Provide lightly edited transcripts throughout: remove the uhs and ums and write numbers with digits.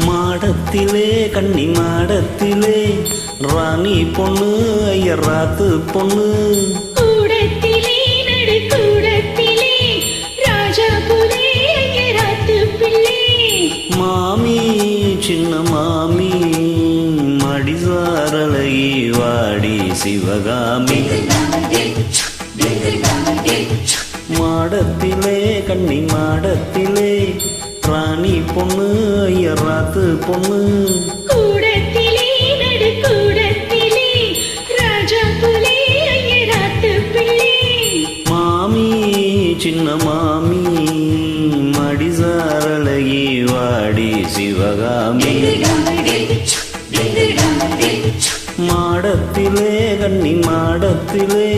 மாடத்திலே கன்னி மாடத்திலே ராணி பொண்ணு ஐயராத்து பொண்ணு கூடத்திலே நடு கூடத்திலே ராஜா புலே ஐயராத்து பிள்ளை மாமி சின்ன மாமி மடிசாரலகி வாடி சிவகாமி மாடத்திலே கன்னி மாடத்திலே ராணி பொண்ணு ஐயராத்து பொண்ணு கூடத்திலே நடு கூடத்திலே ராஜா புலே ஐயராத்து பிள்ளை மாமி சின்ன மாமி மடிசாரலகி வாடி சிவகாமி மாடத்திலே கன்னி மாடத்திலே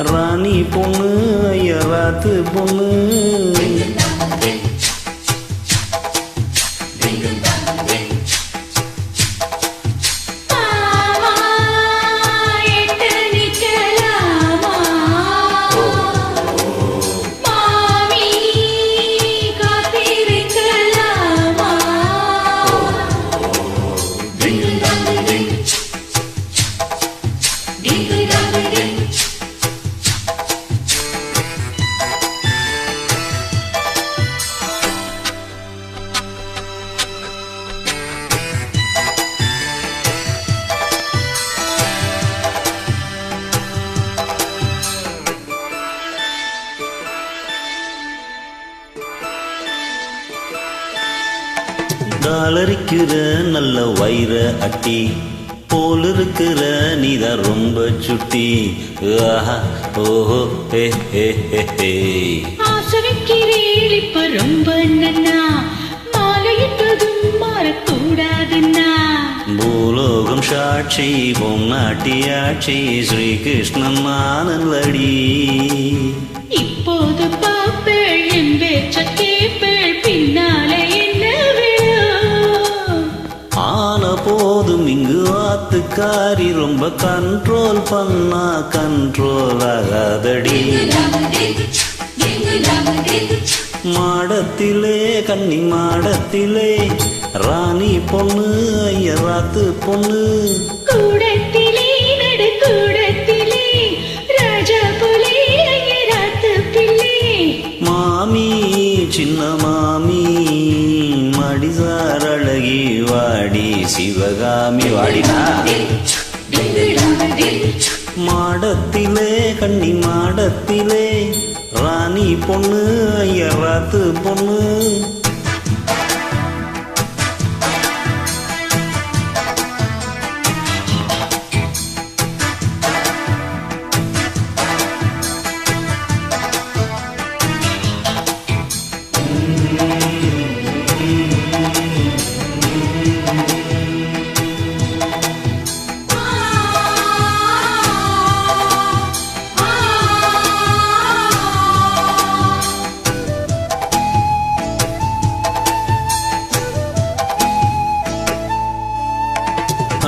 ராணி பொண்ணு ஐயராத்து பொண்ணு டாலரிக்கிற நல்ல வைர அட்டி போல் இருக்கிற நீதான் ரொம்ப சுட்டி ஆஹா ஓஹோ ஹே ஹே ஹே ஹே ஆசரிக்கிறேள் இப்ப ரொம்ப நன்னா மாலையிட்டதும் மாறக்கூடாதுன்னா பூலோகம் சாட்சி பொம்நாட்டியாட்சி ஸ்ரீகிருஷ்ணன் மானல்லடி இப்போது பாப்பேள் என் பேச்ச கேப்பேள் பின்னாலே என்ன விழும் ஆன போதும் இங்கு வாத்துக்காரி ரொம்ப கண்ட்ரோல் பண்ணா கண்ட்ரோல் ஆகாதடி மாடத்திலே கன்னி மாடத்திலே ராணி பொண்ணு ஐயராத்து பொண்ணு கூடத்திலே நடு கூடத்திலே ராஜா புலே ஐயராத்து பிள்ளை மாமி சின்ன மாமி மடிசாரழகி வாடி சிவகாமி வாடினா மாடத்திலே கன்னி மாடத்திலே ராணி பொண்ணு ஐயராத்து பொண்ணு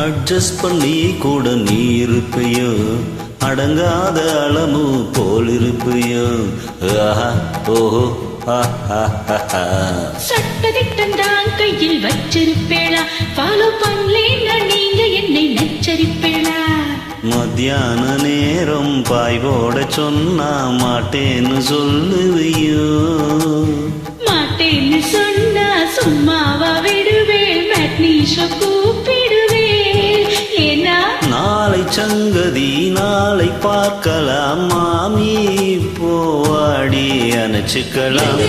அட்ஜஸ்ட் பண்ணி கூட நீ இருப்பையோ அடங்காத அளமு போல் இருப்பையோ ஆஹா ஓஹோ சட்டதிட்டம் தான் கையில் வச்சிருப்பேளா ஃபாலோ பண்ணலேன்னா நீங்க என்னை நச்சரிப்பேளா மத்தியான நேரம் பாய் போட சொன்னா மாட்டேன்னு சொல்லுவியோ மாட்டேன்னு சொன்னா சும்மாவா விடுவேள் மேட்னீஷோ கூப்பிடுவேள் ஏன்னா நாளை சங்கதி நாளை பார்க்கலாம் மாமி போவாடி அணைச்சுக்கலாம்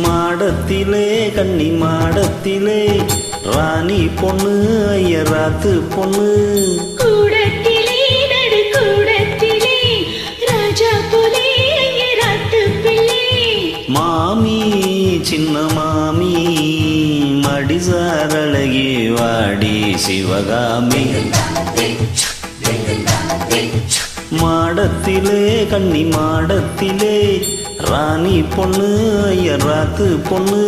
மாடத்திலே கன்னி மாடத்திலே ராணி பொண்ணு ஐயராத்து பொண்ணு கூடத்திலே நடு கூடத்திலே ராஜா புலே ஐயராத்து பிள்ளை மாமி சின்ன மாமி அடிசாரழகி வாடி சிவகாமி மாடத்திலே கன்னி மாடத்திலே ராணி பொண்ணு ஐயராத்து பொண்ணு